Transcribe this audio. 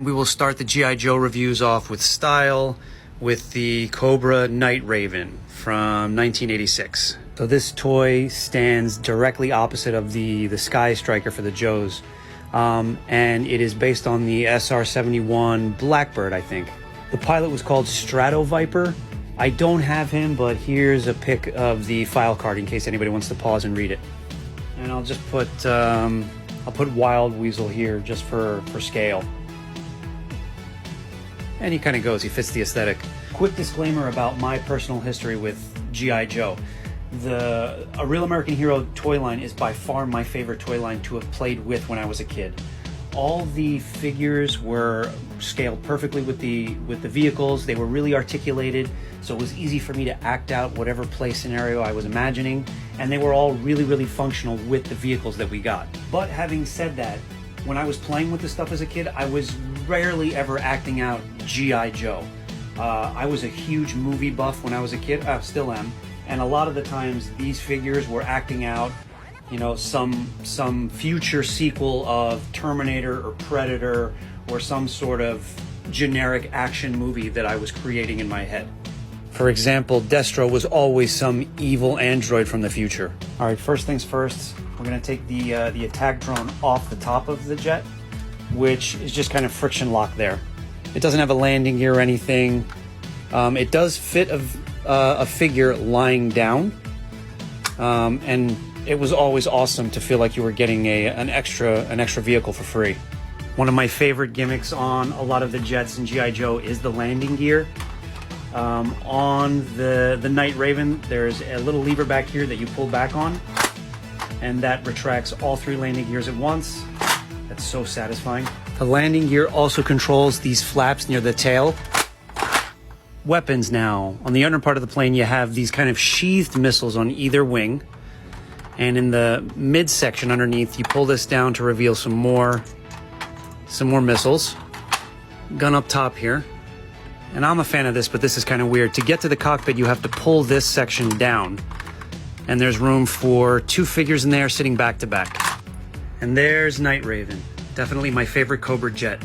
we will start the G.I. Joe reviews off with style with the COBRA Night Raven from 1986. So this toy stands directly opposite of the Sky Striker for the Joes. And it is based on the SR-71 Blackbird, I think. The pilot was called Strato Viper. I don't have him, but here's a pic of the file card in case anybody wants to pause and read it. And I'll just put, I'll put Wild Weasel here just for scale. And he kind of goes, he fits the aesthetic. Quick disclaimer about my personal history with G.I. Joe. A Real American Hero toy line is by far my favorite toy line to have played with when I was a kid. All the figures were scaled perfectly with the vehicles. They were really articulated, so it was easy for me to act out whatever play scenario I was imagining, and they were all really functional with the vehicles that we got. But having said that, when I was playing with this stuff as a kid, I was rarely ever acting out G.I. Joe. I was a huge movie buff when I was a kid, still am, and a lot of the times these figures were acting out, you know, some future sequel of Terminator or Predator or some sort of generic action movie that I was creating in my head. For example, Destro was always some evil android from the future. All right, first things first, we're gonna take the attack drone off the top of the jet, which is just kind of friction locked there. It doesn't have a landing gear or anything. It does fit a figure lying down, and it was always awesome to feel like you were getting an extra vehicle for free. One of my favorite gimmicks on a lot of the jets in G.I. Joe is the landing gear. On the Night Raven, there's a little lever back here that you pull back on, and that retracts all 3 landing gears at once. That's so satisfying. The landing gear also controls these flaps near the tail. Weapons now. On the under part of the plane, you have these kind of sheathed missiles on either wing. And in the midsection underneath, you pull this down to reveal some more missiles. Gun up top here. And I'm a fan of this, but this is kind of weird. To get to the cockpit, you have to pull this section down. And there's room for 2 figures in there sitting back to back. And there's Night Raven. Definitely my favorite Cobra jet.